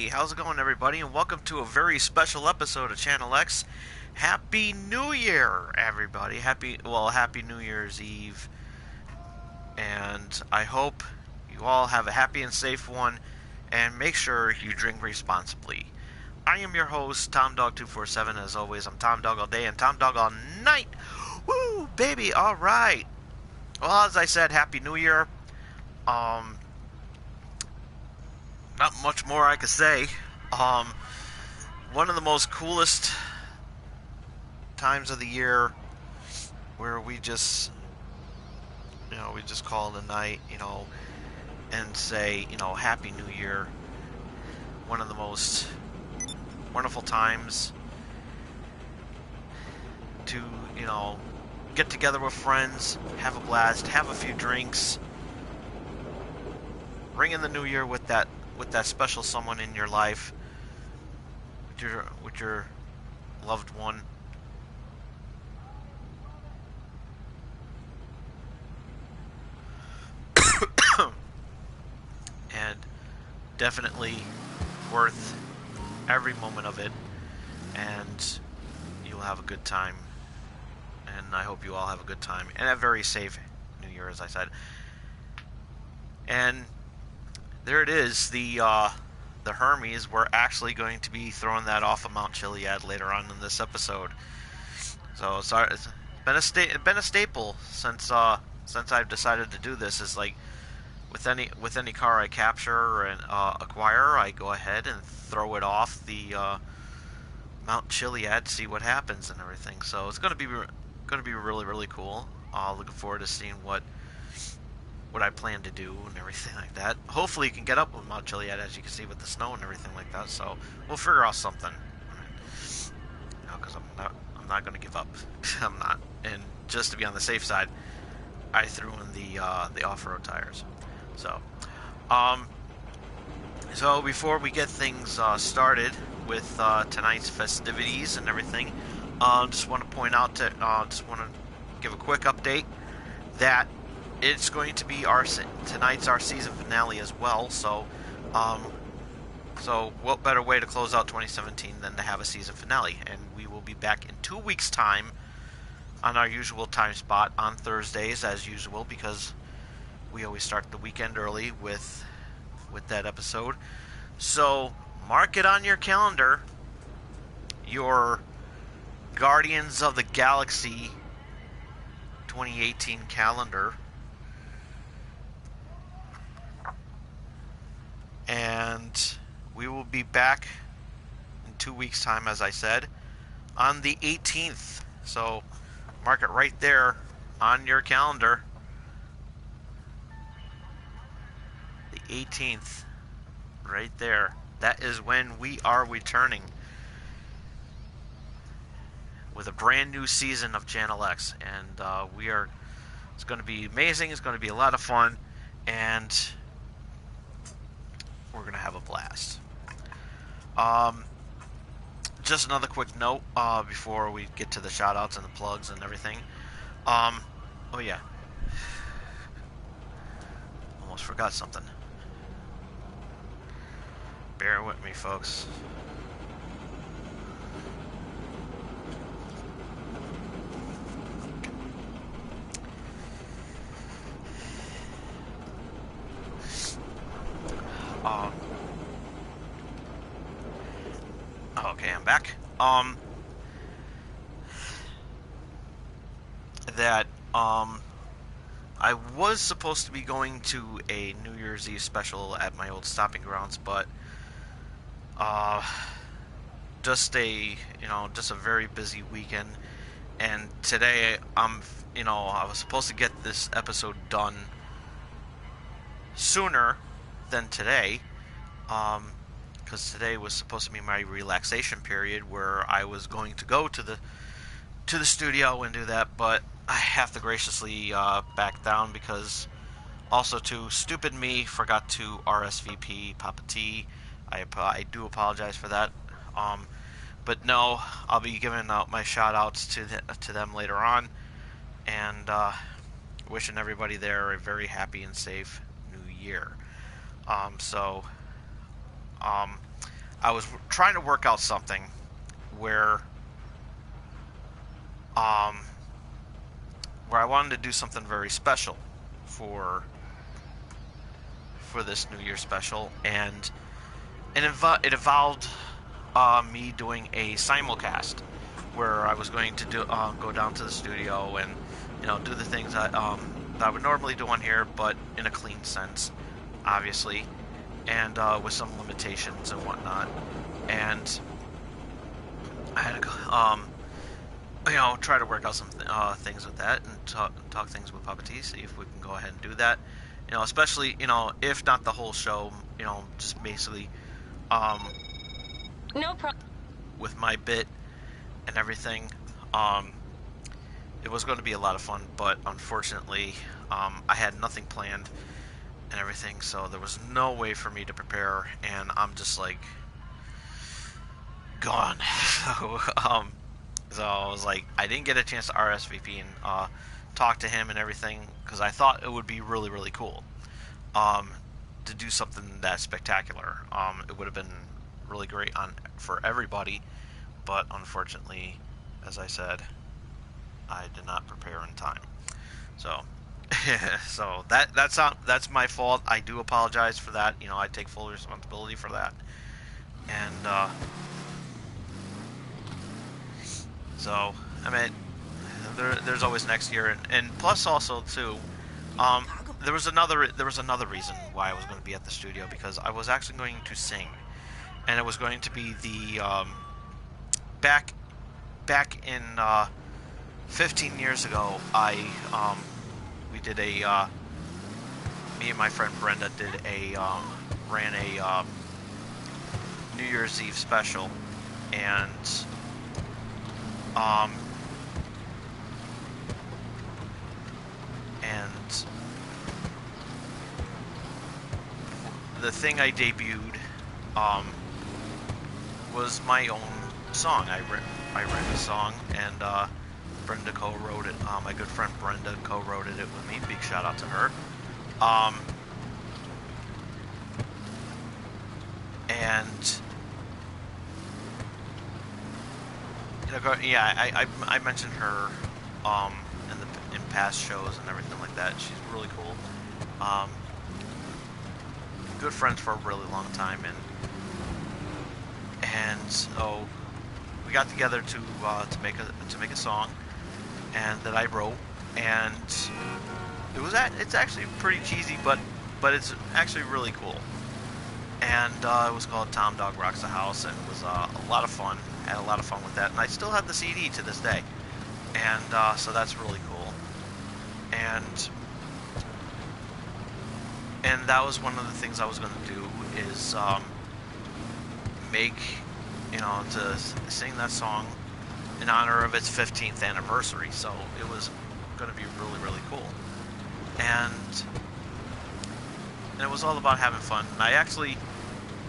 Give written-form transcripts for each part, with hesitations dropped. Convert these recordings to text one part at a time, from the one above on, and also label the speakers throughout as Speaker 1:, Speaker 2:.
Speaker 1: Hey, how's it going, everybody? And welcome to a very special episode of Channel X. Happy New Year, everybody! Happy New Year's Eve, and I hope you all have a happy and safe one. And make sure you drink responsibly. I am your host, Tom Dog 247. As always, I'm Tom Dog all day and Tom Dog all night. Woo, baby! All right. Well, as I said, Happy New Year. Um, Not much more I could say. Um, One of the most coolest times of the year where we just, we just call it a night, and say, Happy New Year. One of the most wonderful times to, get together with friends, have a blast, have a few drinks, ring in the new year with that special someone in your life, with your loved one. And definitely worth every moment of it, and you'll have a good time. And I hope you all have a good time and a very safe New Year, as I said. And there it is, the Hermes. We're actually going to be throwing that off of Mount Chiliad later on in this episode. So sorry, it's been a staple since I've decided to do this. Is like with any car I capture and acquire, I go ahead and throw it off the Mount Chiliad, see what happens and everything. So it's going to be really, really cool. Looking forward to seeing what I plan to do and everything like that. Hopefully you can get up with Mount Chiliad, as you can see, with the snow and everything like that. So we'll figure out something. Because I'm not going to give up. I'm not. And just to be on the safe side, I threw in the off-road tires. So before we get things started with tonight's festivities and everything, just want to point out just want to give a quick update that it's going to be tonight's our season finale as well. So what better way to close out 2017 than to have a season finale? And we will be back in 2 weeks' time on our usual time spot on Thursdays, as usual, because we always start the weekend early with that episode. So mark it on your calendar, your Guardians of the Galaxy 2018 calendar. And we will be back in 2 weeks' time, as I said, on the 18th. So mark it right there on your calendar. The 18th, right there. That is when we are returning with a brand new season of Channel X. And it's going to be amazing. It's going to be a lot of fun. And we're going to have a blast. Just another quick note before we get to the shout-outs and the plugs and everything. Oh yeah. Almost forgot something. Bear with me, folks. Okay, I'm back. I was supposed to be going to a New Year's Eve special at my old stopping grounds, but just a very busy weekend. And today I was supposed to get this episode done sooner than today, because today was supposed to be my relaxation period where I was going to go to the studio and do that, but I have to graciously back down because also too stupid me forgot to RSVP Papa T. I do apologize for that. But no, I'll be giving out my shout outs to them later on, and wishing everybody there a very happy and safe New Year. I was trying to work out something where um, where I wanted to do something very special for this New Year special, and it involved me doing a simulcast where I was going to go down to the studio and do the things that I would normally do on here, but in a clean sense, obviously, and with some limitations and whatnot. And I had to try to work out some things with that and talk things with Papa T, see if we can go ahead and do that. Especially if not the whole show, just basically
Speaker 2: no problem
Speaker 1: with my bit and everything. It was going to be a lot of fun, but unfortunately, I had nothing planned and everything, so there was no way for me to prepare, and I'm just like gone. So I was like, I didn't get a chance to RSVP and talk to him and everything, because I thought it would be really, really cool to do something that spectacular. It would have been really great for everybody, but unfortunately, as I said, I did not prepare in time. So, so that's my fault. I do apologize for that. I take full responsibility for that. And so, I mean, there's always next year, and plus also too, there was another reason why I was going to be at the studio, because I was actually going to sing, and it was going to be the back in 15 years ago. We did me and my friend Brenda ran a New Year's Eve special, and the thing I debuted was my own song. I wrote a song, and Brenda co-wrote it. My good friend Brenda co-wrote it with me. Big shout out to her. And yeah, I mentioned her in past shows and everything like that. She's really cool. Good friends for a really long time, and so we got together to make a song, and that I wrote, and it's actually pretty cheesy, but it's actually really cool. And it was called Tom Dog Rocks the House, and it was a lot of fun. I had a lot of fun with that, and I still have the CD to this day, and so that's really cool. And that was one of the things I was going to do, is to sing that song in honor of its 15th anniversary. So it was going to be really, really cool. And it was all about having fun. And I actually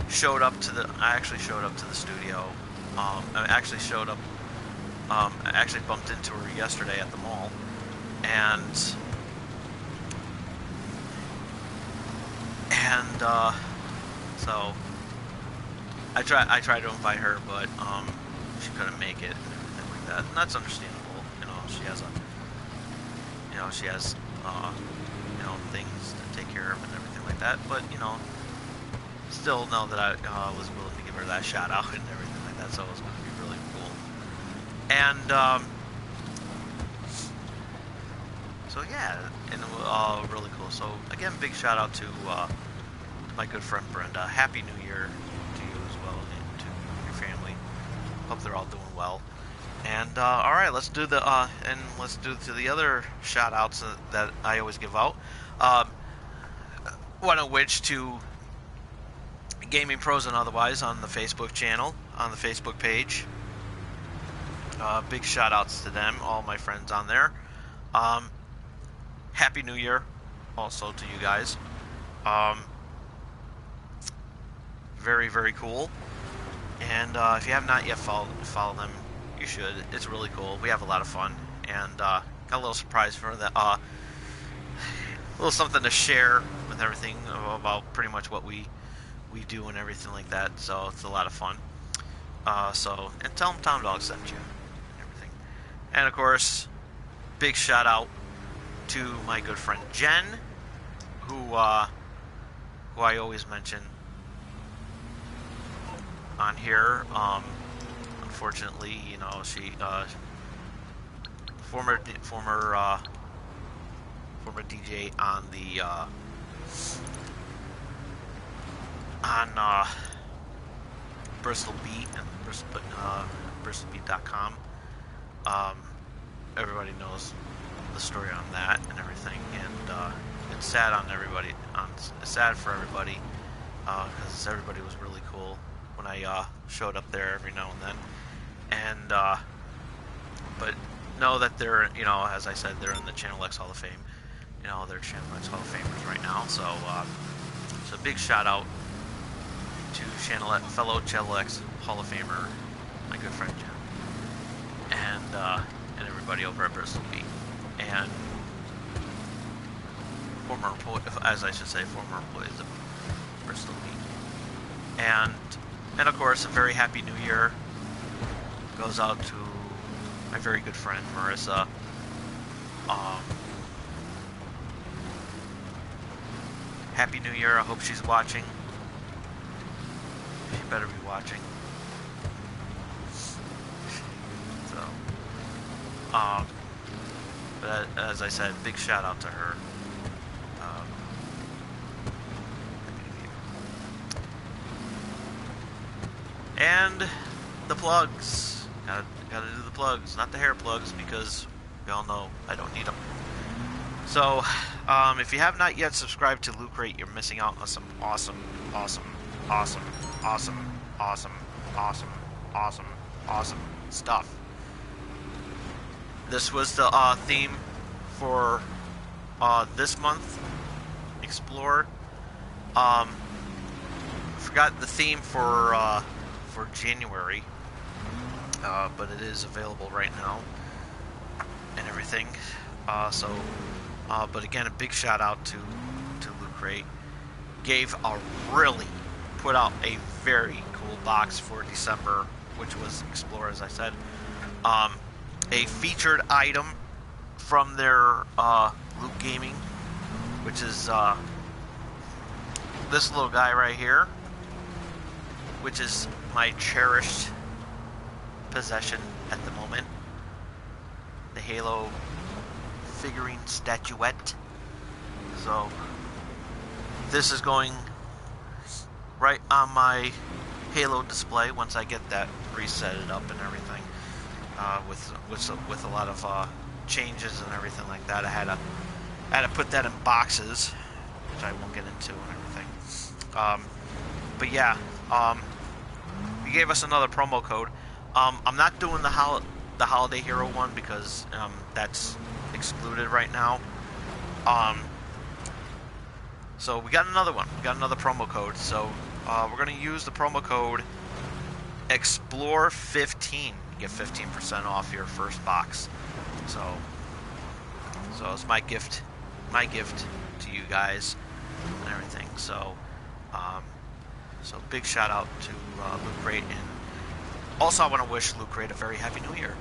Speaker 1: showed up to the studio. I actually bumped into her yesterday at the mall, and so I tried to invite her, but she couldn't make it and everything like that. And that's understandable. She has things to take care of and everything like that. But still know that I was willing to give her that shout out and everything like that. So it was going to be really cool. And so yeah, and really cool. So again, big shout out to my good friend Brenda. Happy New Year to you as well, and to your family. Hope they're all doing well. And all right, let's do the other shout outs that I always give out. One of which to Gaming Pros and Otherwise on the Facebook channel, on the Facebook page. Big shout outs to them, all my friends on there. Happy New Year also to you guys. Very, very cool. And if you have not yet follow them, you should. It's really cool. We have a lot of fun, and got a little surprise for that. A little something to share with everything about pretty much what we we do and everything like that. So it's a lot of fun. And tell them Tom Dog sent you and everything. And of course, big shout out to my good friend Jen, who I always mention on here. Unfortunately, you know, she former DJ on the on Bristol Beat and bristolbeat.com. Everybody knows the story on that and everything, and it's sad on everybody. It's sad for everybody because everybody was really cool when I showed up there every now and then. And but know that they're, you know, as I said, they're in the Channel X Hall of Fame. You know, they're Channel X Hall of Famers right now. So so big shout out to fellow Channel X Hall of Famer, my good friend Jen, and everybody over at Bristol Beat, and former employees of Bristol Beat, and of course a very happy New Year goes out to my very good friend Marissa. Happy New Year. I hope she's watching. She better be watching. So, but as I said, big shout out to her. And the plugs. Gotta do the plugs, not the hair plugs, because we all know I don't need them. So, if you have not yet subscribed to Loot Crate, you're missing out on some awesome stuff. This was the theme for this month, Explore. Forgot the theme for January, but it is available right now and everything. But again, a big shout out to Loot Crate. Put out a very cool box for December, which was Explore, as I said. A featured item from their Loot Gaming, which is this little guy right here, which is my cherished possession at the moment. The Halo figurine statuette. So this is going right on my Halo display once I get that resetted up and everything. With a lot of changes and everything like that. I had to put that in boxes, which I won't get into and everything. But yeah, he gave us another promo code. I'm not doing the Holiday Hero one because that's excluded right now. So we got another one. We got another promo code. So we're going to use the promo code Explore15. You get 15% off your first box. So it's my gift to you guys and everything. So big shout out to Loot Crate, and also I want to wish Loot Crate a very happy New Year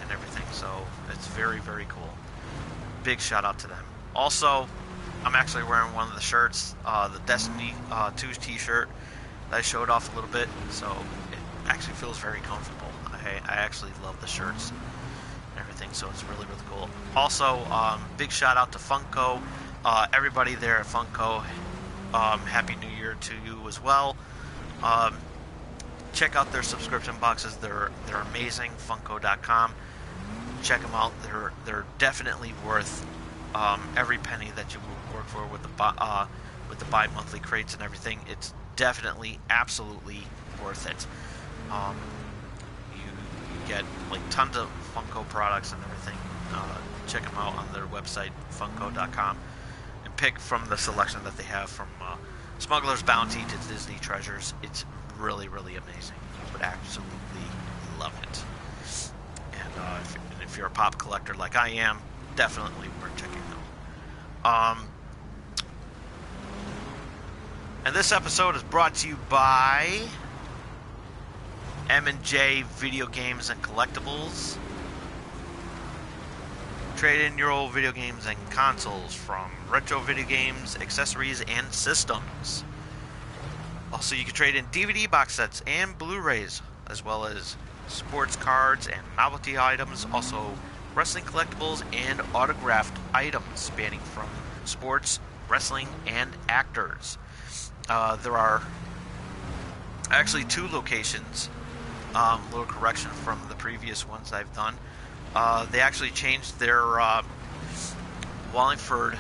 Speaker 1: and everything. So it's very, very cool. Big shout out to them. Also, I'm actually wearing one of the shirts, the Destiny 2 t-shirt that I showed off a little bit. So it actually feels very comfortable. I actually love the shirts and everything. So it's really, really cool. Also, big shout out to Funko. Everybody there at Funko, happy New Year to you as well. Check out their subscription boxes. They're amazing. Funko.com. Check them out. They're definitely worth every penny that you work for with the bi-monthly crates and everything. It's definitely, absolutely worth it. You get like tons of Funko products and everything. Check them out on their website, Funko.com, and pick from the selection that they have, from Smuggler's Bounty to Disney Treasures. It's really, really amazing. You would absolutely love it. And if you're a pop collector like I am, definitely worth checking out. And this episode is brought to you by M&J Video Games and Collectibles. Trade in your old video games and consoles from retro video games, accessories, and systems. Also, you can trade in DVD box sets and Blu-rays, as well as sports cards and novelty items. Also, wrestling collectibles and autographed items spanning from sports, wrestling, and actors. There are actually 2 locations. Little correction from the previous ones I've done. They actually changed their Wallingford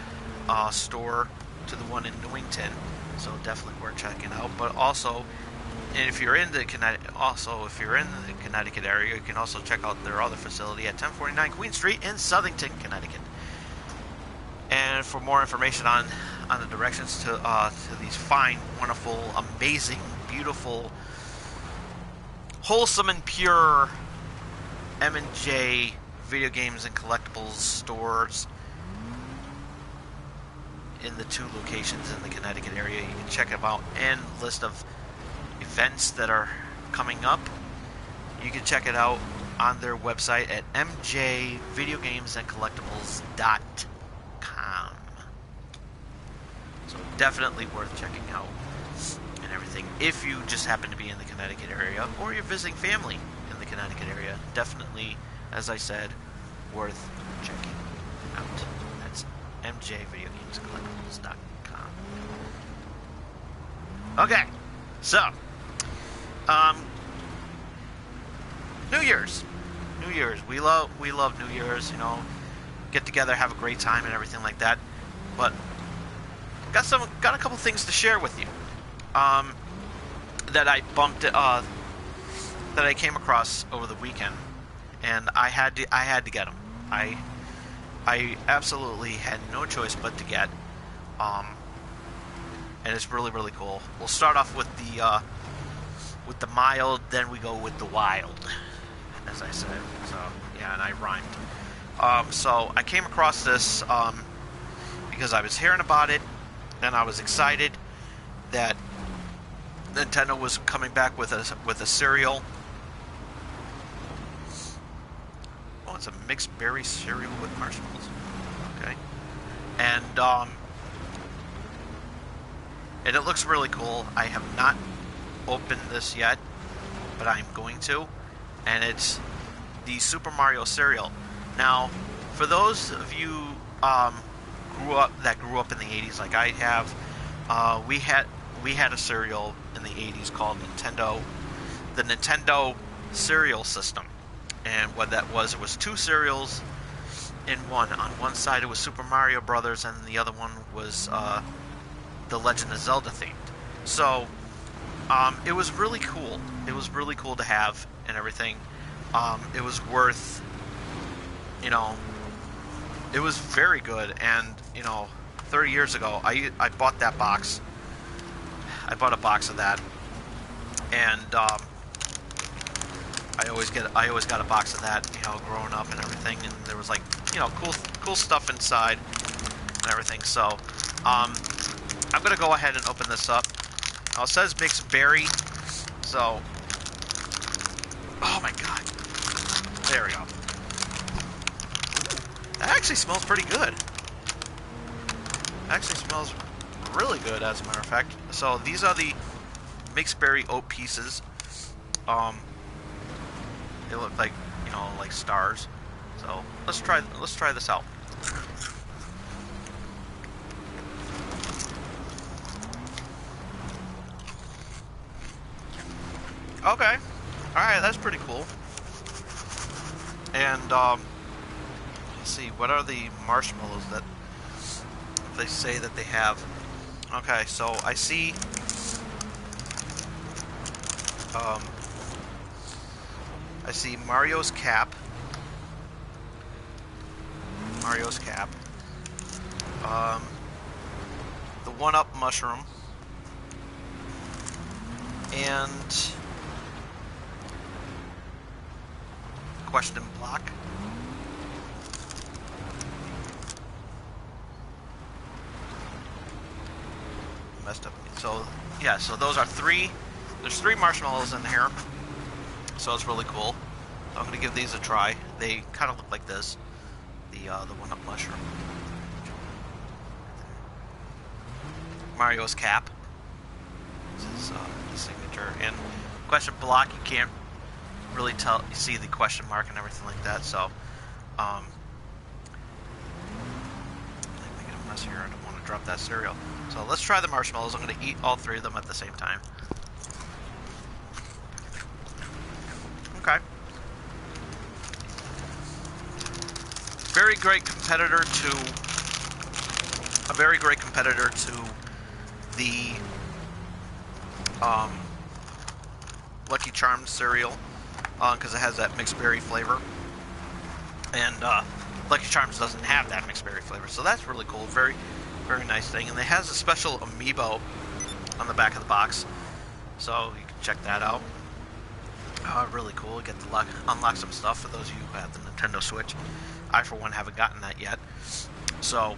Speaker 1: store to the one in Newington, so definitely worth checking out. But also, and if you're in the Connecticut area, you can also check out their other facility at 1049 Queen Street in Southington, Connecticut. And for more information on the directions to these fine, wonderful, amazing, beautiful, wholesome and pure M&J Video Games and Collectibles stores in the 2 locations in the Connecticut area, you can check them out and list of events that are coming up. You can check it out on their website at mjvideogamesandcollectibles.com. So definitely worth checking out and everything. If you just happen to be in the Connecticut area or you're visiting family in the Connecticut area, definitely, as I said, worth checking out. That's mjvideogamesandcollectibles.com. Okay, so New Year's. We love New Year's. You know, get together, have a great time, and everything like that. But got a couple things to share with you that I came across over the weekend, and I had to get them. I absolutely had no choice but to get, and it's really, really cool. We'll start off with the mild, then we go with the wild, as I said. So yeah, and I rhymed. So I came across this because I was hearing about it, and I was excited that Nintendo was coming back with a cereal. Oh, it's a mixed berry cereal with marshmallows. Okay, and it looks really cool. I have not opened this yet, but I'm going to, and it's the Super Mario cereal. Now, for those of you grew up in the 80s, like I have, we had a cereal in the 80s called the Nintendo cereal system, and what that was, it was 2 cereals in one. On one side, it was Super Mario Brothers, and the other one was the Legend of Zelda themed. So it was really cool. It was really cool to have and everything. It was worth, you know, it was very good. And, you know, 30 years ago, I bought that box. I bought a box of that, and I always got a box of that, you know, growing up and everything. And there was, like, you know, cool stuff inside and everything. So I'm gonna go ahead and open this up. Now, it says mixed berry, so, oh my god, there we go. That actually smells pretty good. Actually smells really good, as a matter of fact. So these are the mixed berry oat pieces. They look like, you know, like stars. So let's try this out. Okay, all right, that's pretty cool. And let's see, what are the marshmallows that they say that they have? Okay, so I see Mario's cap. The 1-Up mushroom, and question block. messed up. So yeah, so those are three. There's 3 marshmallows in here, so it's really cool. So I'm gonna give these a try. They kind of look like this, the 1-up mushroom. Mario's cap. This is the signature. And question block, you can't really tell. You see the question mark and everything like that. So, I'm making a mess here. I don't want to drop that cereal. So let's try the marshmallows. I'm going to eat all 3 of them at the same time. Okay. Very great competitor to the Lucky Charms cereal, because it has that mixed berry flavor, and Lucky Charms doesn't have that mixed berry flavor, so that's really cool. Very, very nice thing. And it has a special amiibo on the back of the box, so you can check that out. Really cool. You get to unlock some stuff for those of you who have the Nintendo Switch. I, for one, haven't gotten that yet, so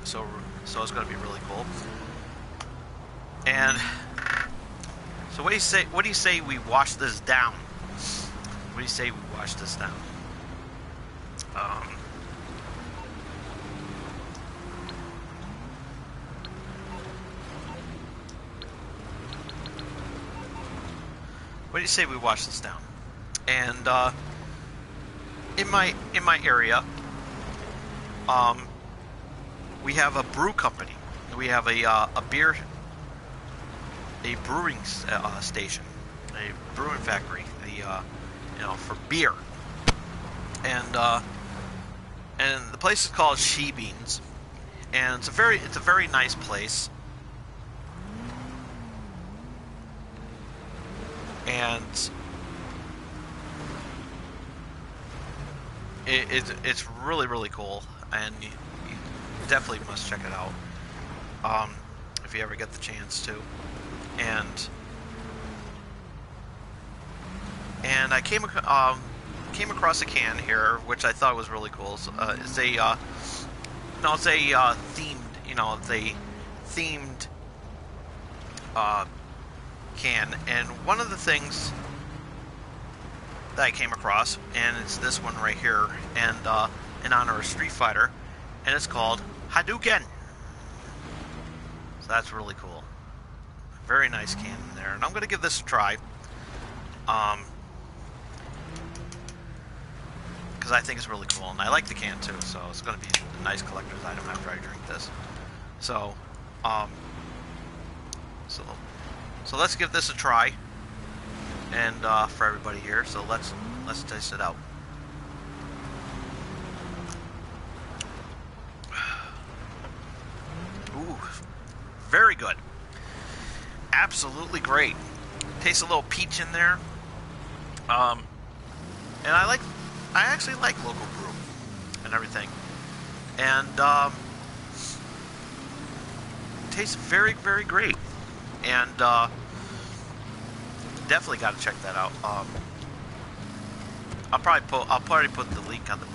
Speaker 1: so it's going to be really cool. And so what do you say we wash this down? What do you say we wash this down? What do you say we wash this down? And in my area, we have a brew company. We have a brewing station, a brewing factory, for beer. And the place is called She Beans, and it's a very nice place. And it's really, really cool, and you definitely must check it out if you ever get the chance to. And I came across a can here, which I thought was really cool. So, it's a themed can, and one of the things that I came across, and it's this one right here, and in honor of Street Fighter, and it's called Hadouken. So that's really cool. Very nice can in there, and I'm going to give this a try, because I think it's really cool, and I like the can too, so it's going to be a nice collector's item after I drink this. So, so let's give this a try, and for everybody here, so let's taste it out. Ooh, very good. Absolutely great. Tastes a little peach in there. And I actually like local brew and everything. And tastes very, very great. And definitely got to check that out. I'll probably put the link on the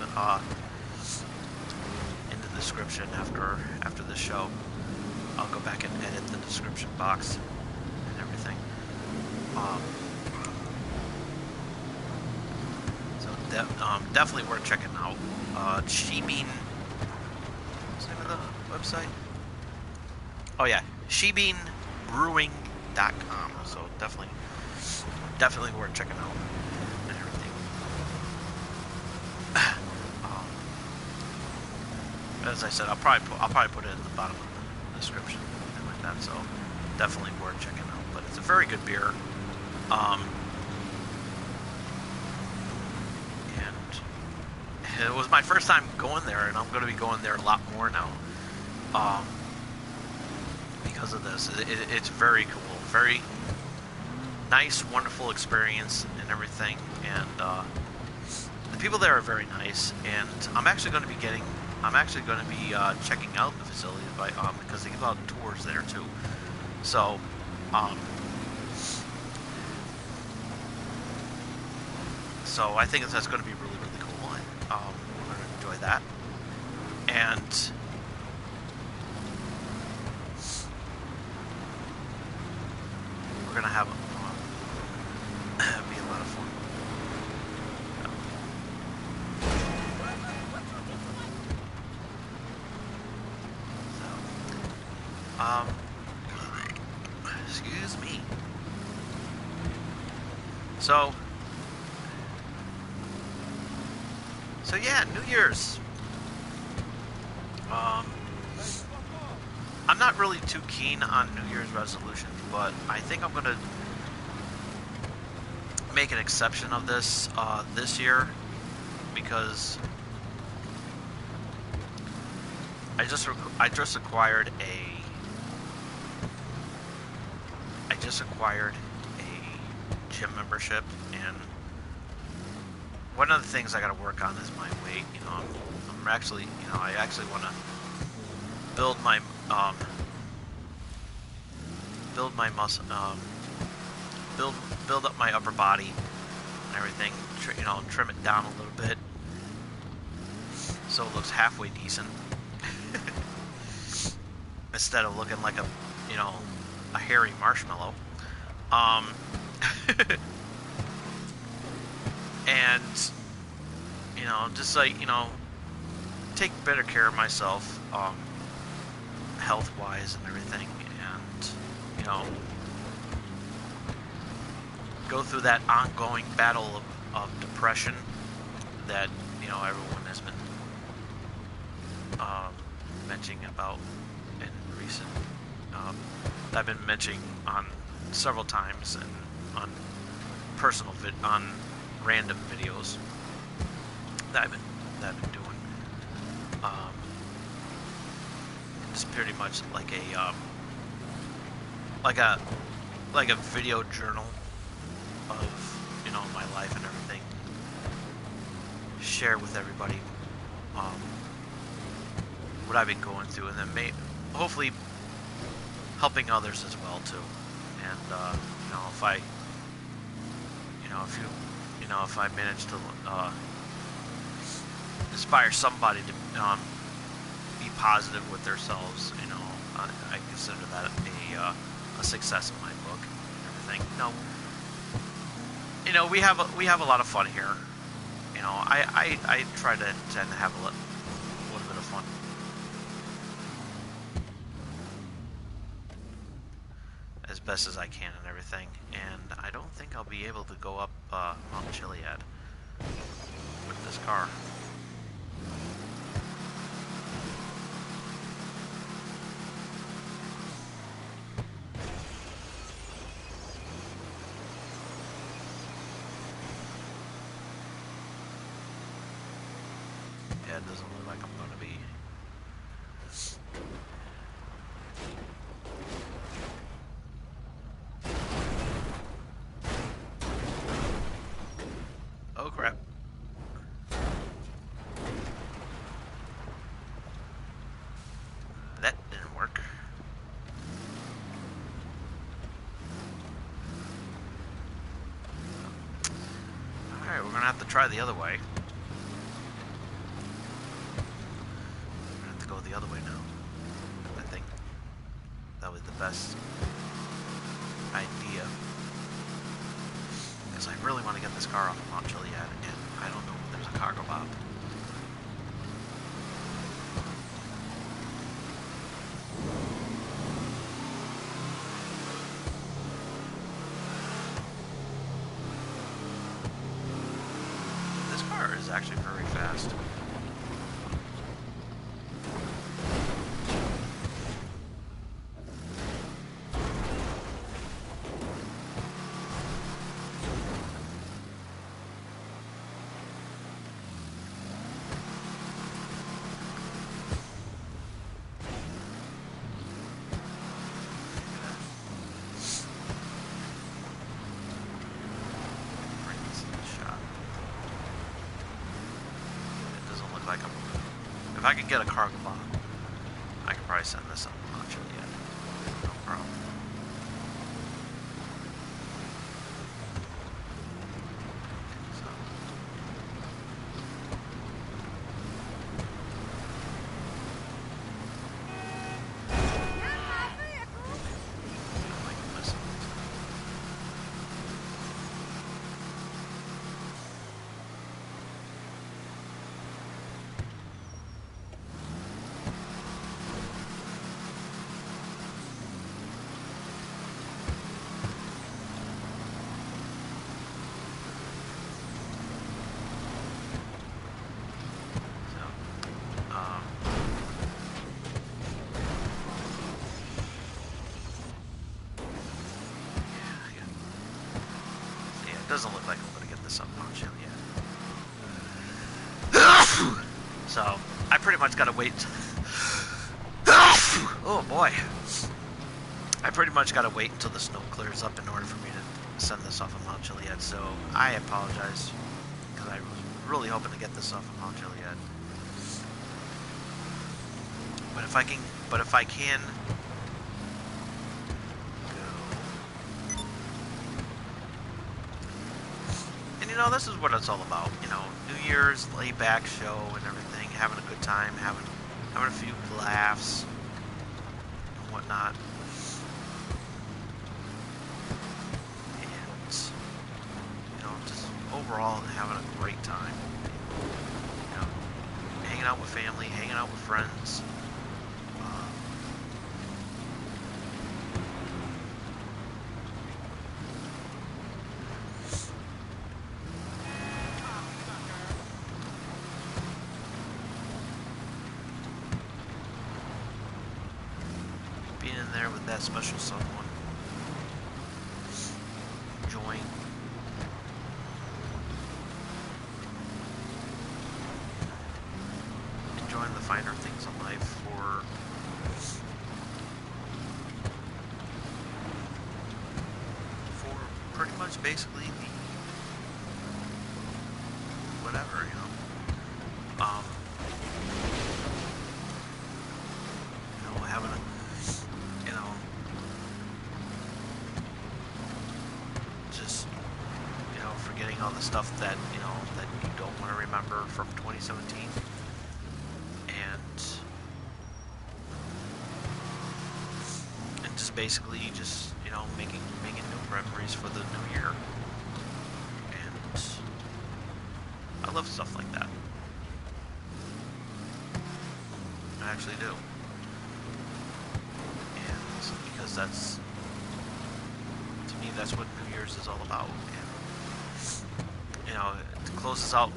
Speaker 1: in the description after the show. I'll go back and edit the description box and everything. So definitely worth checking out. Shebean. What's the name of the website? Oh yeah, ShebeanBrewing.com. So definitely worth checking out and everything. As I said, I'll probably put it in the bottom of the description and like that. So definitely worth checking out. But it's a very good beer. And it was my first time going there, and I'm going to be going there a lot more now. Because of this, it's very cool, very nice, wonderful experience and everything. And the people there are very nice. And I'm actually going to be checking out the facility because they give out tours there too. So so I think that's going to be really, really cool, and we're going to enjoy that. And Um, excuse me. So yeah, New Year's. I'm not really too keen on New Year's resolutions, but I think I'm gonna make an exception of this this year because I just acquired a gym membership, and one of the things I got to work on is my weight. You know, I'm actually, you know, I actually want to build my muscle, build up my upper body and everything. You know, trim it down a little bit so it looks halfway decent instead of looking like a, you know, a hairy marshmallow. And you know, just like, you know, take better care of myself, health-wise and everything, and you know, go through that ongoing battle of depression that, you know, everyone has been mentioning about in recent. I've been mentioning on several times and on on random videos that I've been doing. It's pretty much like a video journal of, you know, my life and everything. Share with everybody what I've been going through, and then hopefully helping others as well too. And you know, if I manage to inspire somebody to be positive with themselves, you know, I consider that a success in my book and everything. You know, we have a lot of fun here. You know, I try to tend to have a little bit of fun. As best as I can and everything, and I don't think I'll be able to go up Mount Chiliad with this car. Yeah, it doesn't look like I'm going to be. Oh crap. That didn't work. Alright, we're gonna have to try the other way. We're gonna have to go the other way now. I think that was the best idea. Because I really want to get this car off of Mount Chiliad, and I don't know if there's a cargo bob. This car is actually very fast. If I could get a cargo bomb, I could probably send this up to Mount Chiliad. No problem. So. doesn't look like I'm going to get this up Mount Chiliad. So, I pretty much got to wait. Oh boy. I pretty much got to wait until the snow clears up in order for me to send this off of Mount Chiliad. So, I apologize, because I was really hoping to get this off of Mount Chiliad. But if I can go. And you know, this is what it's all about. You know, New Year's laid back show and everything, having a good time, having a few laughs and whatnot. And you know, just overall having a great time. You know, hanging out with family, hanging out with friends. Being in there with that special someone. Enjoying the finer things in life for pretty much basically the whatever, you know. You know, having a, you know, just, you know, forgetting all the stuff that, you know, that you don't want to remember from 2017. And just basically just, you know, making new memories for the new year. And I love stuff like that. I actually do. And because that's, to me, that's what New Year's is all about. And, you know, it closes out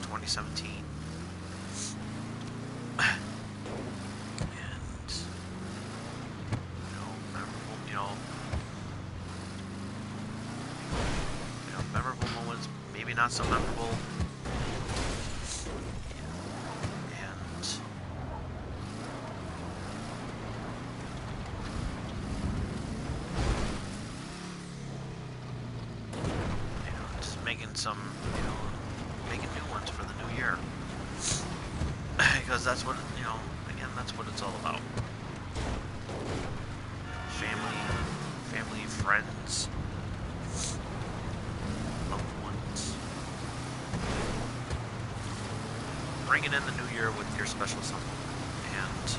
Speaker 1: 2017. Memorable moments, maybe not so memorable. And you know, just making some, you know, making new ones for the new year. Because that's what, you know, again, that's what it's all about. Family, friends. Bringing in the new year with your special someone, and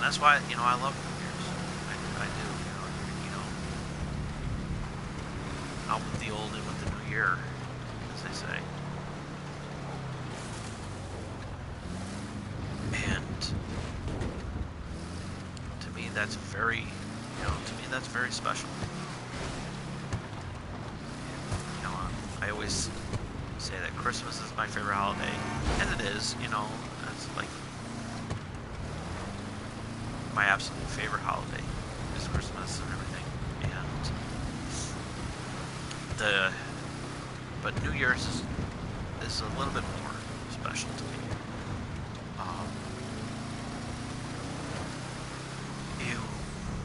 Speaker 1: that's why, you know, I love New Year's. I do, you know, out with the old and with the new year, as they say. And to me, that's very, you know, to me that's very special. I always say that Christmas is my favorite holiday, and it is, you know, it's like my absolute favorite holiday is Christmas and everything. And but New Year's is a little bit more special to me.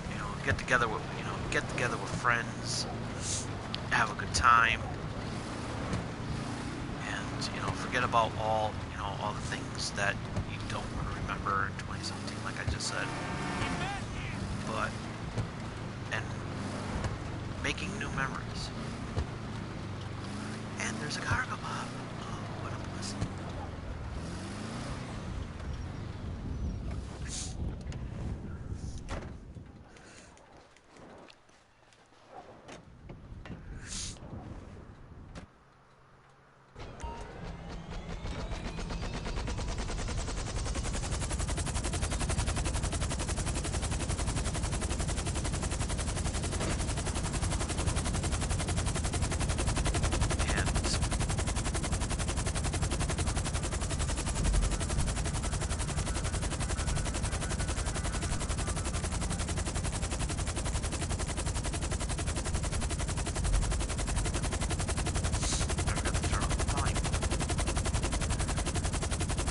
Speaker 1: You know, get together with friends, have a good time. You know, forget about all the things that you don't want to remember in 2017, like I just said. And making new memories. And there's a cargo pop. Oh, what a blessing.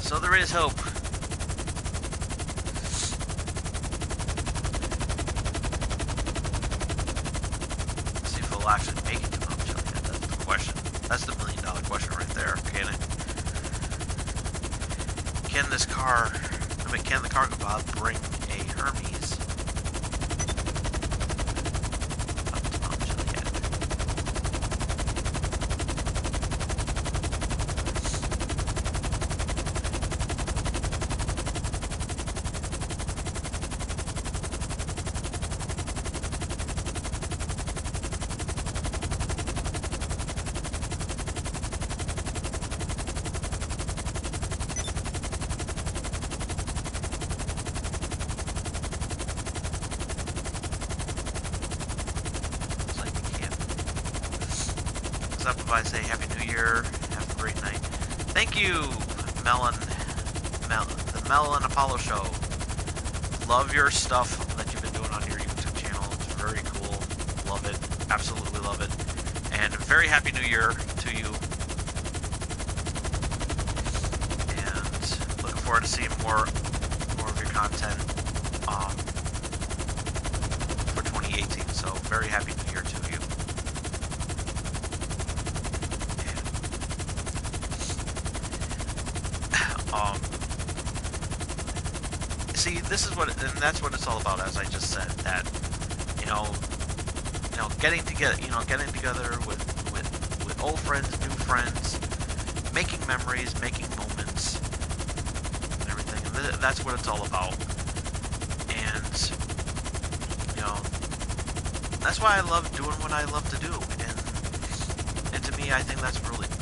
Speaker 1: So there is hope. Let's see if we'll actually make it to Mount Chiliad. That's the question. That's the $1,000,000 question right there. Can it? Can this car? I mean, can the cargo bob bring a Hermes up to Mount Chiliad? Up if I say Happy New Year, have a great night. Thank you, the Mel and Apollo Show. Love your stuff that you've been doing on your YouTube channel. It's very cool. Love it. Absolutely love it. And a very Happy New Year to you. And looking forward to seeing more of your content for 2018. So very Happy New Year to you. See, this is what, and that's what it's all about. As I just said, that getting together with old friends, new friends, making memories, making moments, and everything. And that's what it's all about. And that's why I love doing what I love to do. And to me, I think that's really cool.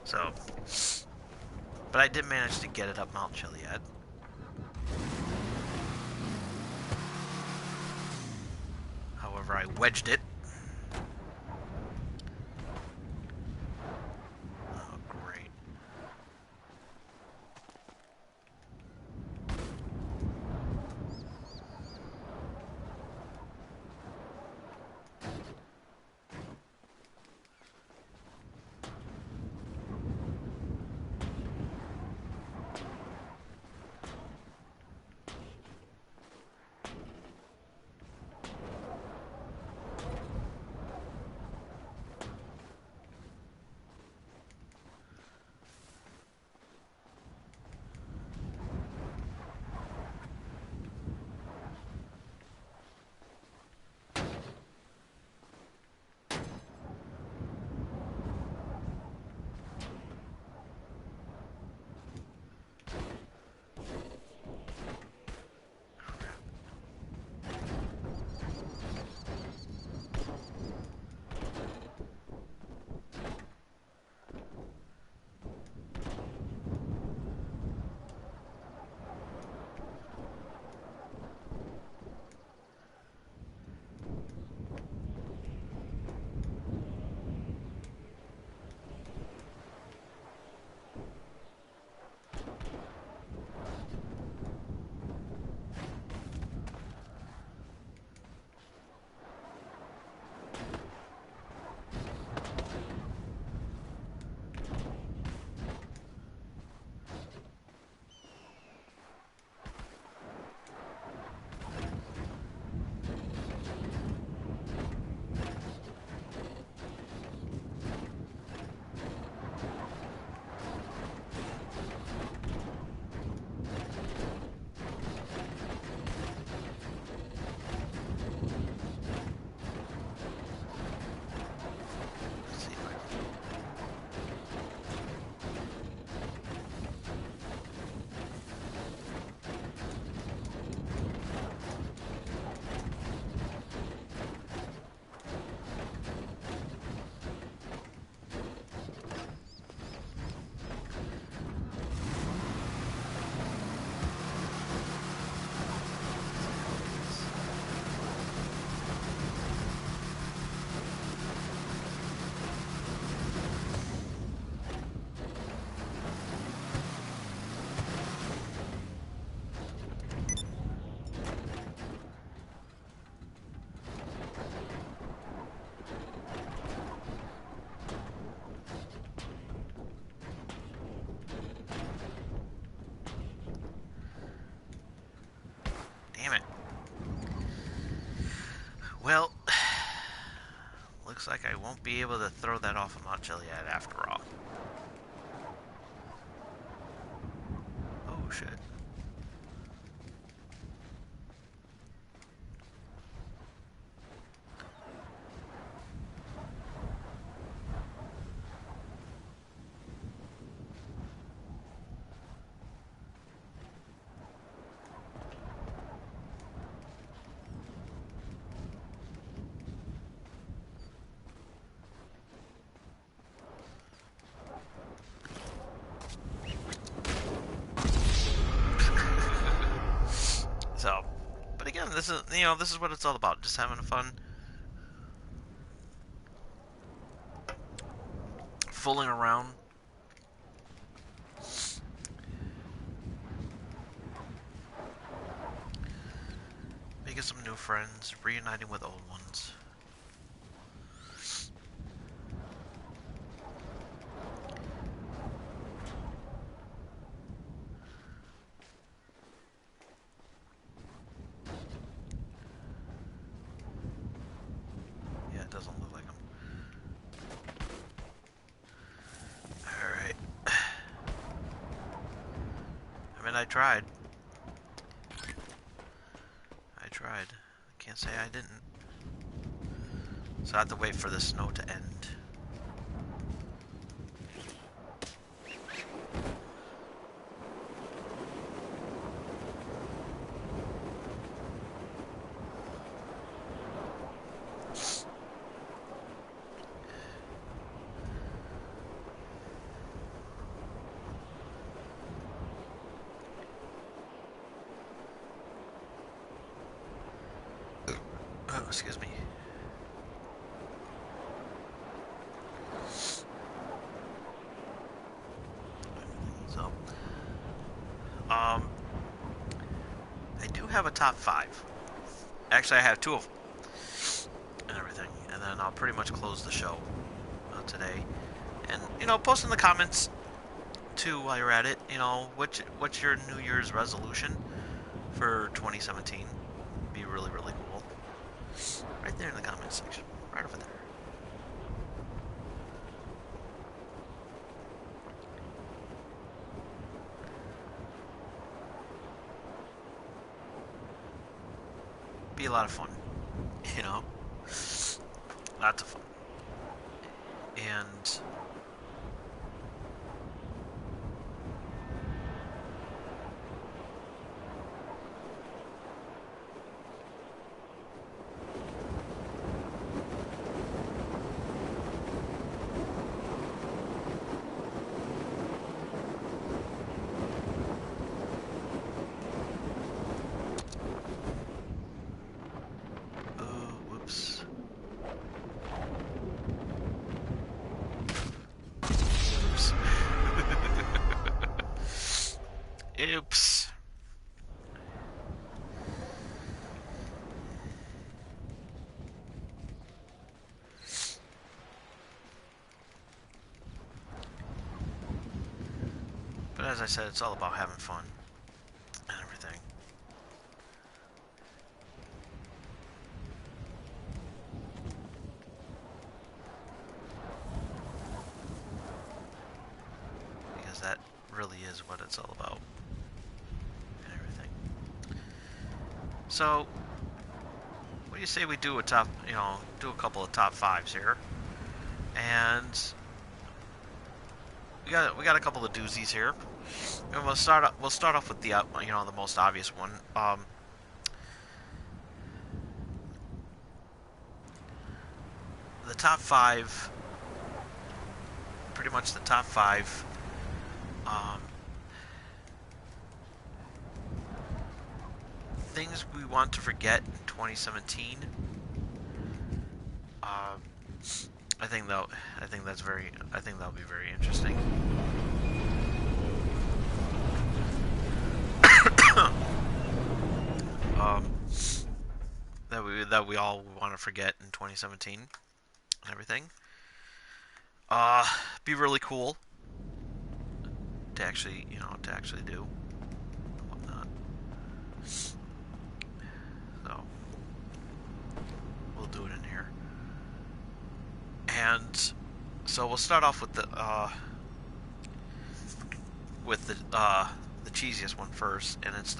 Speaker 1: So, but I did manage to get it up Mount Chiliad. However, I wedged it. Oh, great. Well, looks like I won't be able to throw that off of Mount Chiliad after all. Oh, shit. So, but again, this is what it's all about, just having fun, fooling around. Making some new friends, reuniting with old ones. Yeah, it doesn't look like them. Alright. I mean, I tried. I can't say I didn't. So I have to wait for the snow to end. Oh, excuse me. So, I do have a top 5. Actually, I have 2 of them and everything, and then I'll pretty much close the show today. And post in the comments too while you're at it. What's your New Year's resolution for 2017? Be really, really cool. Right there in the comments section, right over there. Be a lot of fun, lots of fun. And whoops. Oops. But as I said, it's all about having fun and everything. Because that really is what it's all about. And everything. So, what do you say we do a do a couple of top 5s here? And we got a couple of doozies here. And we'll start off with the the most obvious one. The top 5, pretty much the top 5 things we want to forget in 2017. I think that'll be very interesting. That we all want to forget in 2017 and everything. Be really cool to actually do and whatnot. So And so we'll start off with the cheesiest one first, and it's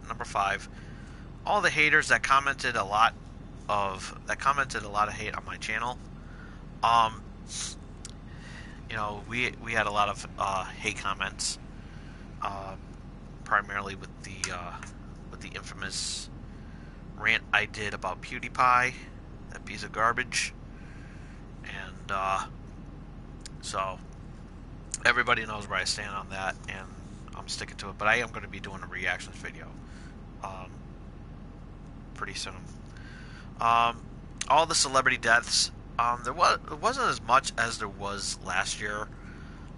Speaker 1: number 5. All the haters that commented a lot of hate on my channel. You know, we had a lot of hate comments, primarily with the infamous rant I did about PewDiePie, that piece of garbage, and so everybody knows where I stand on that, and I'm sticking to it. But I am going to be doing a reactions video pretty soon. All the celebrity deaths. It wasn't as much as there was last year,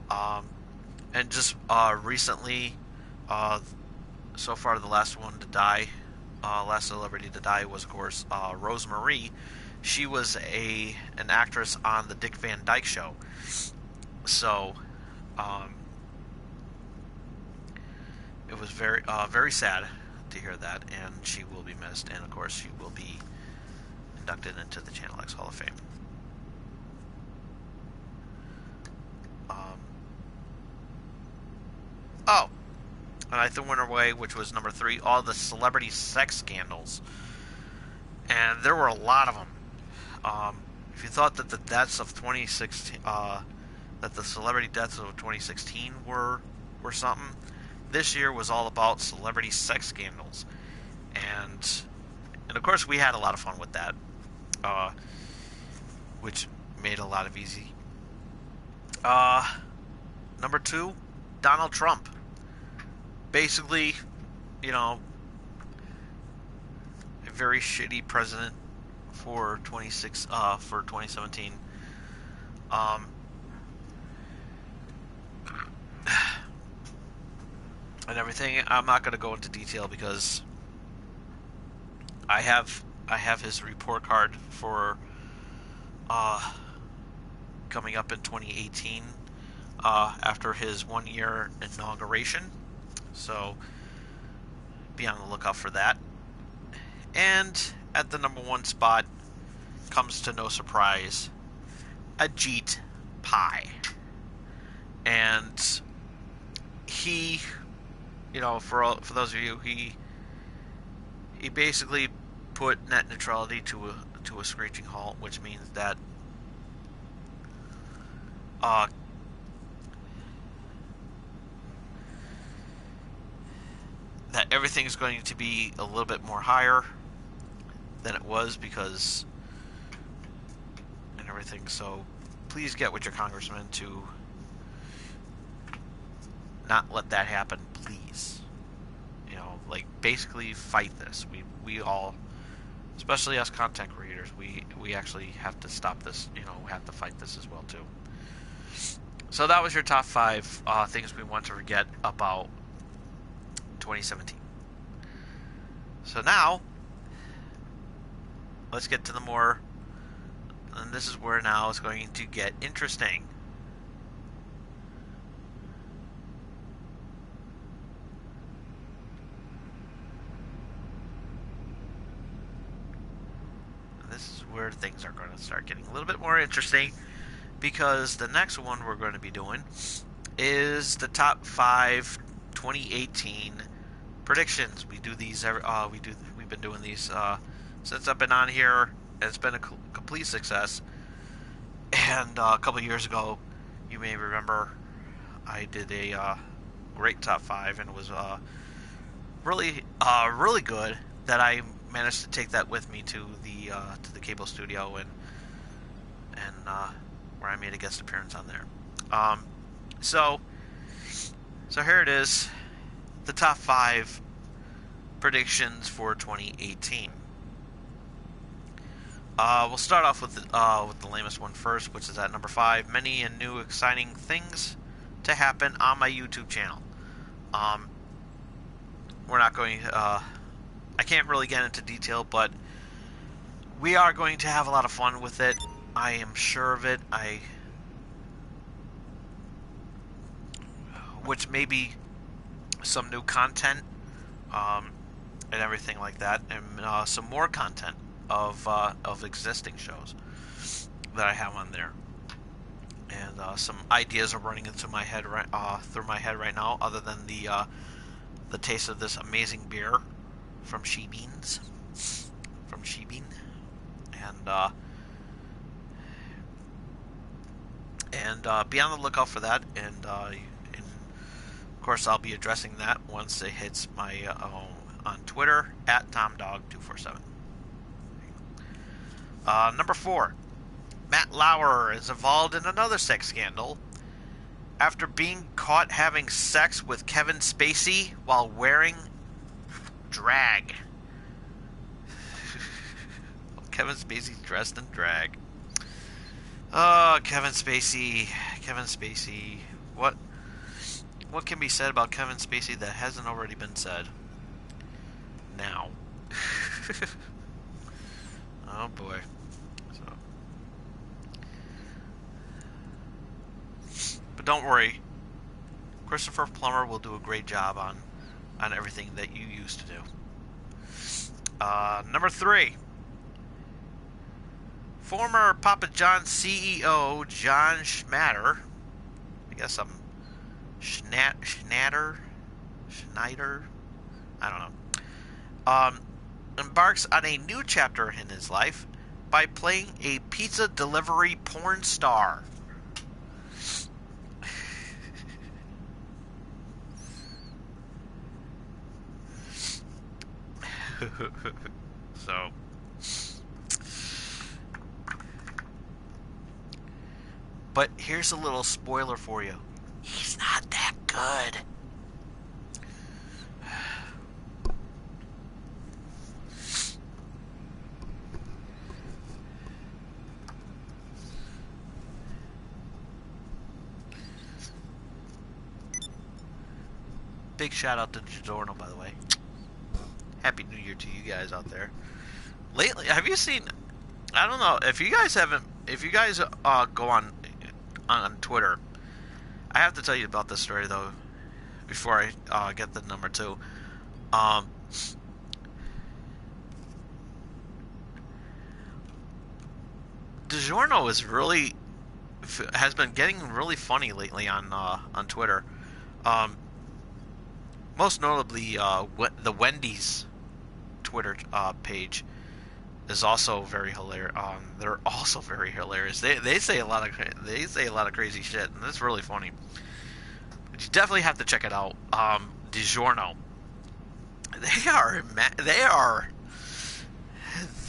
Speaker 1: and just recently, so far the last one to die, last celebrity to die was, of course, Rose Marie. She was an actress on the Dick Van Dyke Show. So, it was very sad to hear that, and she will be missed, and of course she will be inducted into the Channel X Hall of Fame. And I threw one away, which was number 3, all the celebrity sex scandals. And there were a lot of them. If you thought that the deaths of 2016, that the celebrity deaths of 2016 were something, this year was all about celebrity sex scandals. And of course we had a lot of fun with that, which made a lot of easy. Number 2, Donald Trump. Basically, you know, a very shitty president for 2017. And everything. I'm not going to go into detail because I have his report card for coming up in 2018 after his 1-year inauguration. So be on the lookout for that. And at the number 1 spot, comes to no surprise, Ajit Pai. And he, you know, for those of you, he basically put net neutrality to a screeching halt, which means that that everything's going to be a little bit more higher than it was because and everything. So please get with your congressman to not let that happen, please. You know, like, basically fight this. We all, especially us content creators, we actually have to stop this. You know, we have to fight this as well too. So that was your top 5 things we want to forget about 2017. So now, let's get to the more, and this is where now it's going to get interesting. And this is where things are going to start getting a little bit more interesting, because the next one we're going to be doing is the top 5 2018 predictions. We do these we've been doing these since I've been on here, and it's been a complete success. And a couple of years ago, you may remember, I did a great top 5, and it was really good, that I managed to take that with me to the cable studio, and where I made a guest appearance on there. So here it is, the top 5 predictions for 2018. We'll start off with the lamest one first, which is at number 5. Many and new exciting things to happen on my YouTube channel. We're not going. I can't really get into detail, but we are going to have a lot of fun with it. I am sure of it. Which may be some new content, and everything like that, and some more content of existing shows that I have on there. and some ideas are running into my head through my head right now, other than the taste of this amazing beer from Shebeans, and be on the lookout for that, and of course I'll be addressing that once it hits my on Twitter at TomDog247. Number 4, Matt Lauer is involved in another sex scandal after being caught having sex with Kevin Spacey while wearing drag. Kevin Spacey's dressed in drag. Oh, Kevin Spacey. What can be said about Kevin Spacey that hasn't already been said? Now. Oh boy. But don't worry, Christopher Plummer will do a great job on everything that you used to do. Number 3. Former Papa John's CEO John Schmatter, I guess I'm Schneider, I don't know, embarks on a new chapter in his life by playing a pizza delivery porn star. So, but here's a little spoiler for you. He's not that good. Big shout out to DiGiorno, by the way. Happy New Year to you guys out there. Lately, have you seen? I don't know if you guys haven't. If you guys go on Twitter, I have to tell you about this story though. Before I get the number 2, DiGiorno has been getting really funny lately on Twitter. Most notably, the Wendy's Twitter page is also very hilarious. They're also very hilarious. They say a lot of crazy shit, and it's really funny. But you definitely have to check it out. DiGiorno.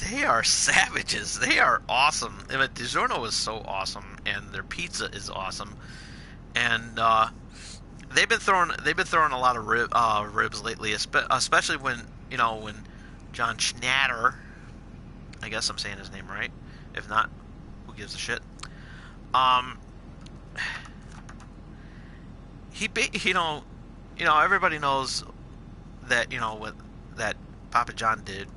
Speaker 1: They are savages. They are awesome. I mean, DiGiorno is so awesome, and their pizza is awesome, and they've been throwing a lot of ribs lately, especially when John Schnatter, I guess I'm saying his name right. If not, who gives a shit? Everybody knows that what that Papa John did,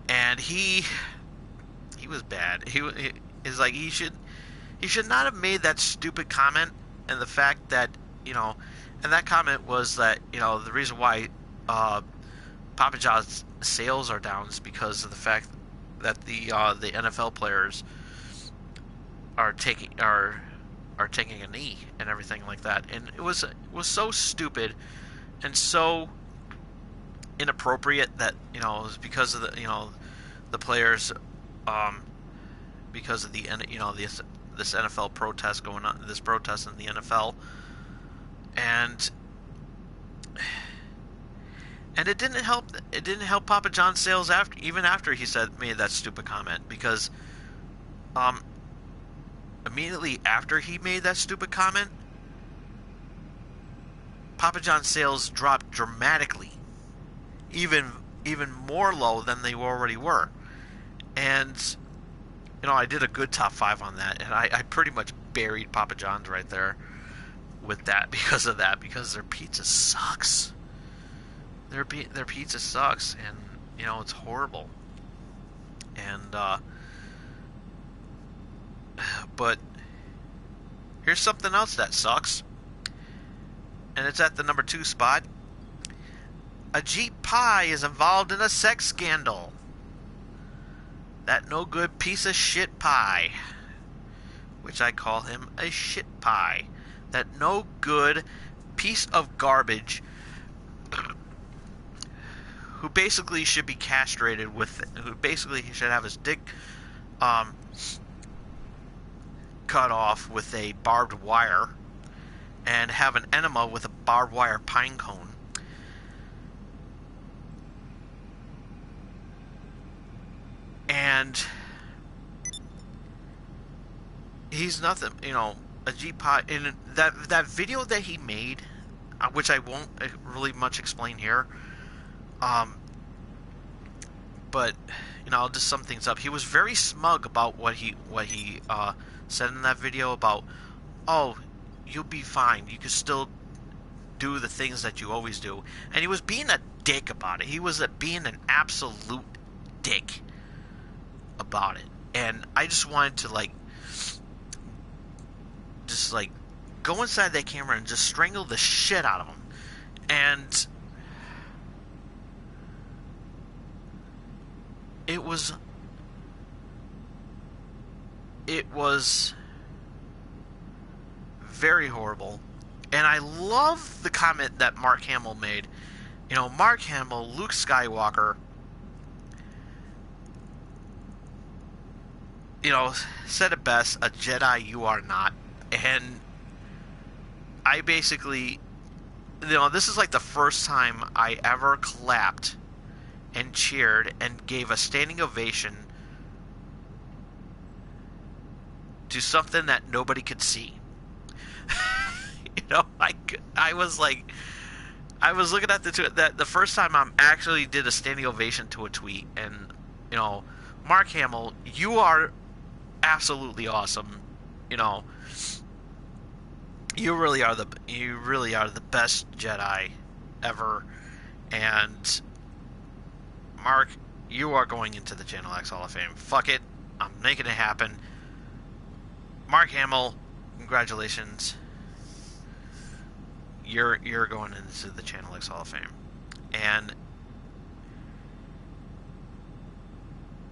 Speaker 1: and he was bad. He is like he should not have made that stupid comment, and the fact that and that comment was that the reason why Papa John's sales are down is because of the fact that the NFL players are taking a knee and everything like that, and it was so stupid and so inappropriate that it was because of the players, because of the this NFL protest going on, this protest in the NFL, and it didn't help Papa John's sales after he made that stupid comment, because immediately after he made that stupid comment, Papa John's sales dropped dramatically, even more low than they already were. And I did a good top 5 on that, and I pretty much buried Papa John's right there with that because their pizza sucks. Their pizza sucks, and it's horrible. And but here's something else that sucks, and it's at the number 2 spot. Ajit Pai is involved in a sex scandal. That no good piece of shit Pai which I call him a shit pie. That no good piece of garbage who basically should be castrated who basically should have his dick cut off with a barbed wire and have an enema with a barbed wire pine cone. And he's nothing, a G-Pot. In that video that he made, which I won't really much explain here, but I'll just sum things up. He was very smug about what he said in that video about, oh, you'll be fine. You can still do the things that you always do. And he was being a dick about it. He was being an absolute dick about it. And I just wanted to go inside that camera and just strangle the shit out of him. And it was very horrible. And I love the comment that Mark Hamill made. Mark Hamill, Luke Skywalker, said it best, a Jedi you are not. And I basically, this is like the first time I ever clapped and cheered and gave a standing ovation to something that nobody could see. I was looking at the first time I actually did a standing ovation to a tweet, and Mark Hamill, you are absolutely awesome. You really are the best Jedi ever, and Mark, you are going into the Channel X Hall of Fame. Fuck it, I'm making it happen. Mark Hamill, congratulations. You're going into the Channel X Hall of Fame. And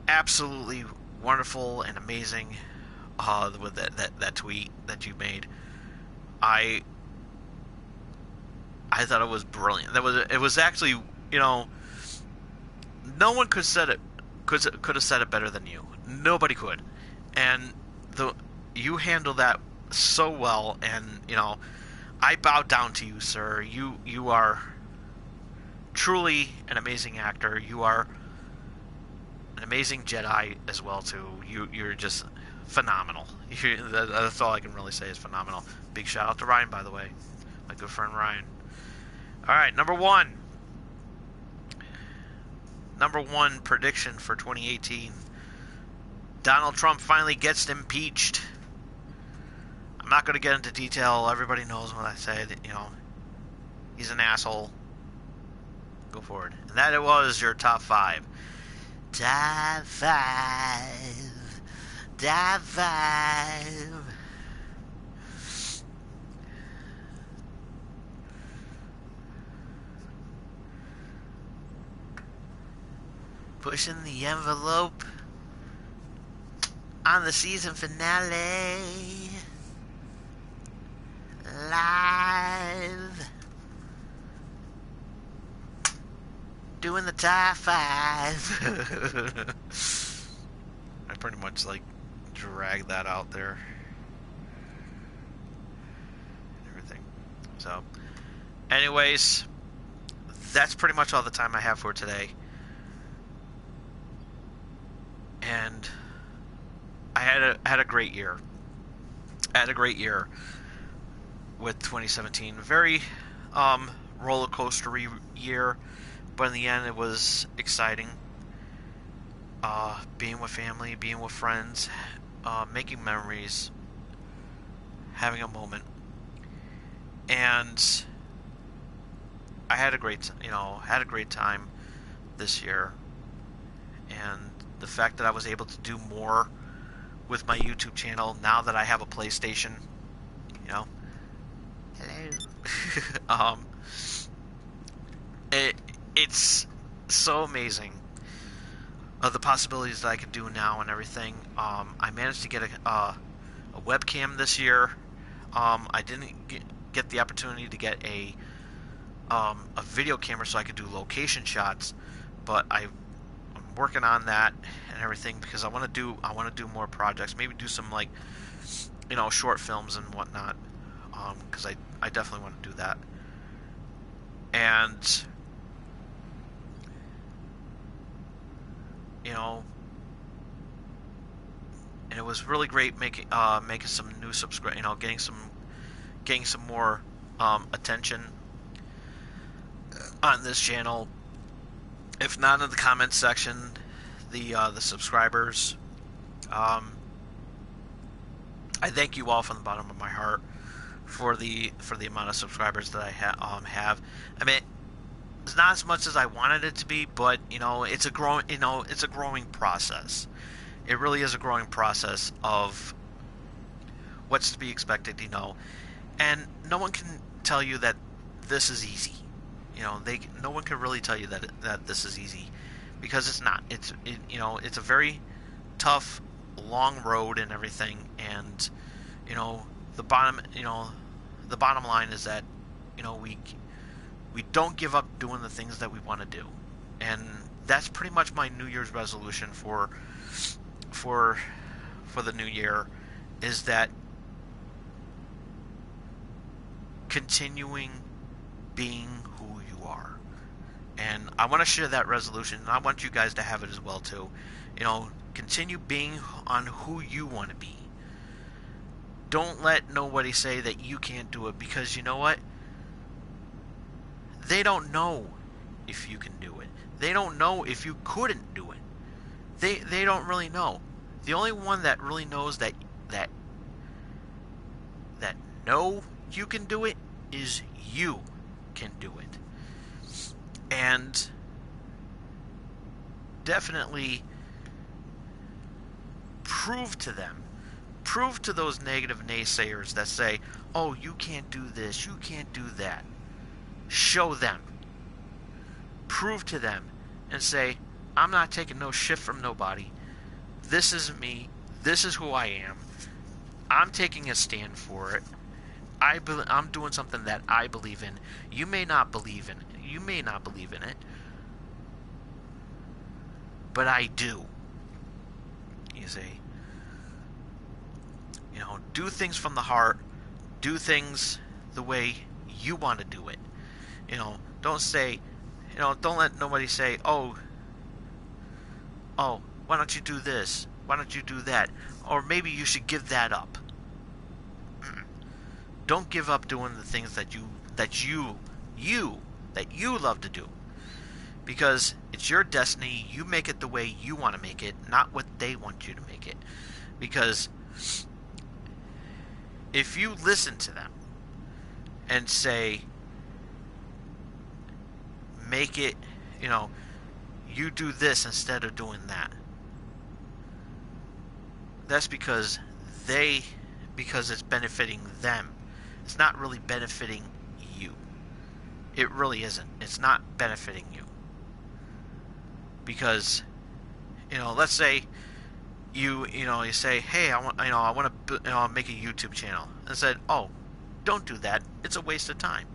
Speaker 1: absolutely wonderful and amazing with that tweet that you made. I thought it was brilliant. It was actually, no one could have said it better than you. Nobody could. And you handled that so well, and I bow down to you, sir. You are truly an amazing actor. You are an amazing Jedi as well too. You're just phenomenal. That's all I can really say is phenomenal. Big shout out to Ryan, by the way, my good friend Ryan. All right, number one prediction for 2018: Donald Trump finally gets impeached. I'm not going to get into detail. Everybody knows what I say. That, he's an asshole. Go forward. And that it was your top five. Top five. Top five. Pushing the envelope on the season finale. Live. Doing the top five. I pretty much drag that out there. And everything. So, anyways, that's pretty much all the time I have for today. And I had a great year. With 2017. Very roller coastery year, but in the end it was exciting. Being with family, being with friends, making memories, having a moment. And I had a great time this year. And the fact that I was able to do more with my YouTube channel now that I have a PlayStation, hello. It's so amazing the possibilities that I can do now and everything. I managed to get a a webcam this year. I didn't get the opportunity to get a video camera so I could do location shots, but I'm working on that and everything because I want to do more projects. Maybe do some like short films and whatnot, because I definitely want to do that. And and it was really great making some new getting some more attention on this channel. If not in the comments section, the subscribers. I thank you all from the bottom of my heart for the amount of subscribers that I have. I mean, it's not as much as I wanted it to be, but it's a growing process. It really is a growing process of what's to be expected, and no one can tell you that this is easy. No one can really tell you that this is easy, because it's not. It's a very tough, long road and everything, and the bottom line is that we don't give up doing the things that we want to do, and that's pretty much my New Year's resolution for the new year, is that continuing being who you are. And I want to share that resolution, and I want you guys to have it as well too. Continue being on who you want to be. Don't let nobody say that you can't do it, because you know what? They don't know if you can do it. They don't know if you couldn't do it. They don't really know. The only one that really knows that no, you can do it, is you can do it. And definitely prove to those negative naysayers that say, oh, you can't do this, you can't do that. Show them. Prove to them and say, I'm not taking no shit from nobody. This is me. This is who I am. I'm taking a stand for it. I'm doing something that I believe in. You may not believe in it. You may not believe in it. But I do. You see? Do things from the heart. Do things the way you want to do it. Don't say, don't let nobody say, oh, why don't you do this? Why don't you do that? Or maybe you should give that up. Don't give up doing the things that you love to do. Because it's your destiny. You make it the way you want to make it, not what they want you to make it. Because if you listen to them and say, make it, you do this instead of doing that, that's because it's benefiting them. It's not really benefiting you. It really isn't. It's not benefiting you. Because, let's say you say, hey, I want to make a YouTube channel, and said, oh, don't do that. It's a waste of time.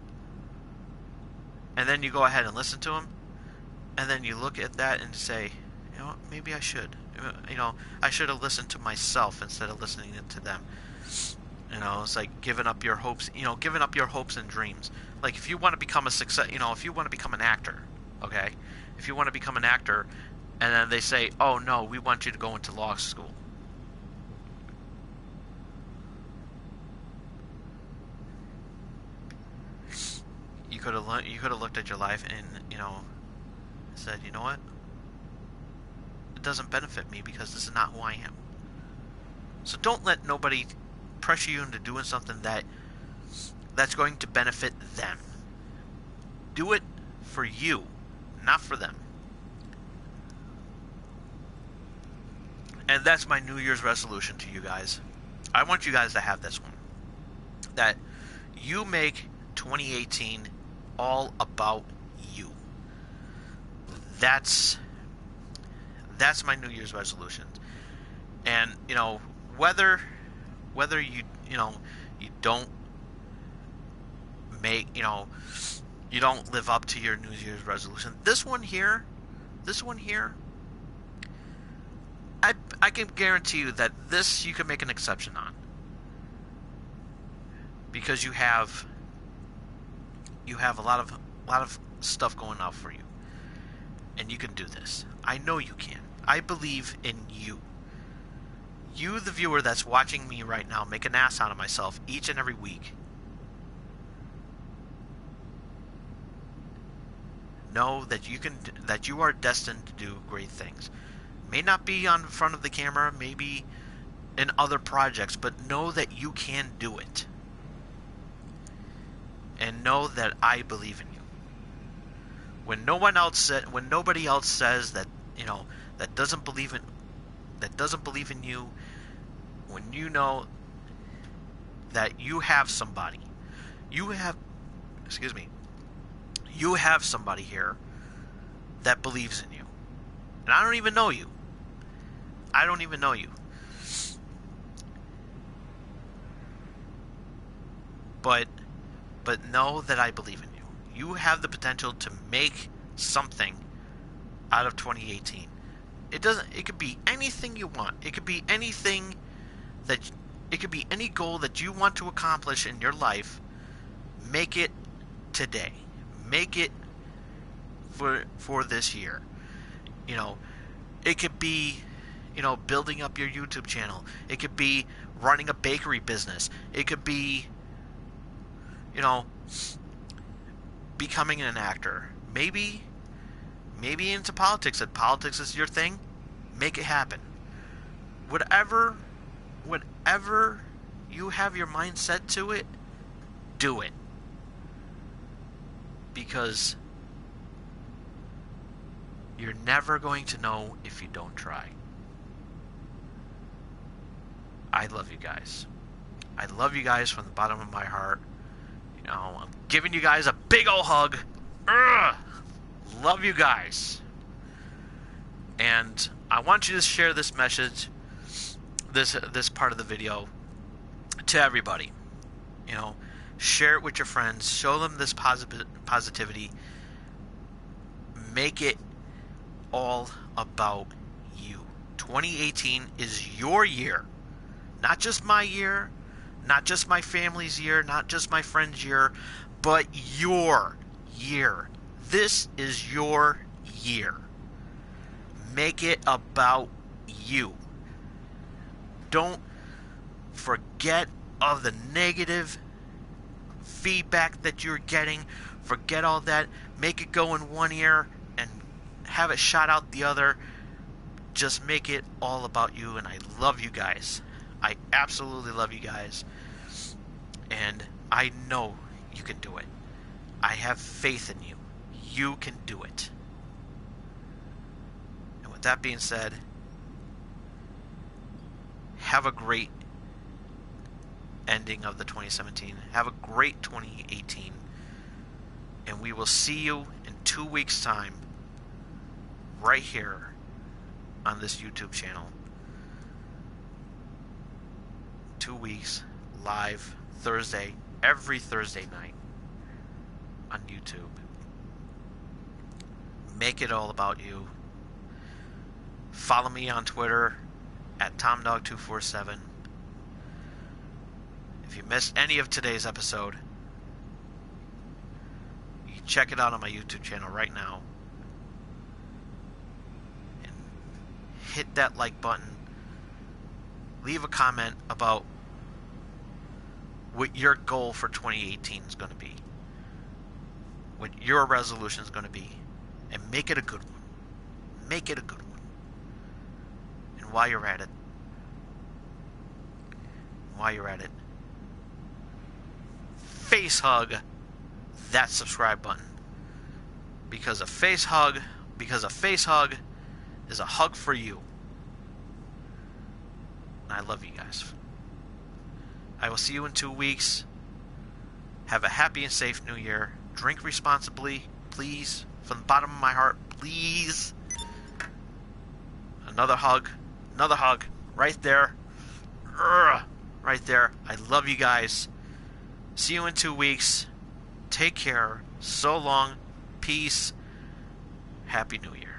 Speaker 1: And then you go ahead and listen to them, and then you look at that and say, maybe I should. I should have listened to myself instead of listening to them. It's like giving up your hopes. Giving up your hopes and dreams. Like if you want to become a success, if you want to become an actor, okay? If you want to become an actor, and then they say, oh no, we want you to go into law school. You could have looked at your life and said, you know what? It doesn't benefit me because this is not who I am. So don't let nobody pressure you into doing something that's going to benefit them. Do it for you, not for them. And that's my New Year's resolution to you guys. I want you guys to have this one. That you make 2018 all about you. That's my New Year's resolution. And, whether whether you you don't make you don't live up to your New Year's resolution. This one here, I can guarantee you that this you can make an exception on, because you have a lot of stuff going on for you, and you can do this. I know you can. I believe in you. You, the viewer that's watching me right now, make an ass out of myself each and every week. Know that you are destined to do great things. May not be on front of the camera, maybe in other projects, but know that you can do it. And know that I believe in you. When nobody else says that, that doesn't believe in you, when you know that you have somebody, you have somebody here that believes in you. And I don't even know you. But know that I believe in you. You have the potential to make something out of 2018. It could be anything you want. It could be any goal that you want to accomplish in your life. Make it today. Make it for this year. It could be, building up your YouTube channel. It could be running a bakery business. It could be, becoming an actor. Maybe into politics. If politics is your thing, make it happen. Whatever you have your mind set to it, do it. Because you're never going to know if you don't try. I love you guys. I love you guys from the bottom of my heart. I'm giving you guys a big ol' hug. Ugh! Love you guys. And I want you to share this message, this part of the video, to everybody. Share it with your friends. Show them this positivity. Make it all about you. 2018 is your year. Not just my year, not just my family's year, not just my friend's year, but your year. This is your year. Make it about you. Don't forget of the negative feedback that you're getting. Forget all that. Make it go in one ear and have it shot out the other. Just make it all about you. And I love you guys. I absolutely love you guys. And I know you can do it. I have faith in you. You can do it. And with that being said, have a great ending of the 2017. Have a great 2018. And we will see you in 2 weeks' time right here on this YouTube channel. 2 weeks, live, Thursday, every Thursday night on YouTube. Make it all about you. Follow me on Twitter at TomDog247. If you missed any of today's episode, you can check it out on my YouTube channel right now. And hit that like button. Leave a comment about what your goal for 2018 is going to be. What your resolution is going to be. And make it a good one. Make it a good one. And while you're at it, face hug that subscribe button. Because a face hug is a hug for you. And I love you guys. I will see you in 2 weeks. Have a happy and safe new year. Drink responsibly, please. From the bottom of my heart, please. Another hug. Right there. Right right there. I love you guys. See you in 2 weeks. Take care. So long. Peace. Happy New Year.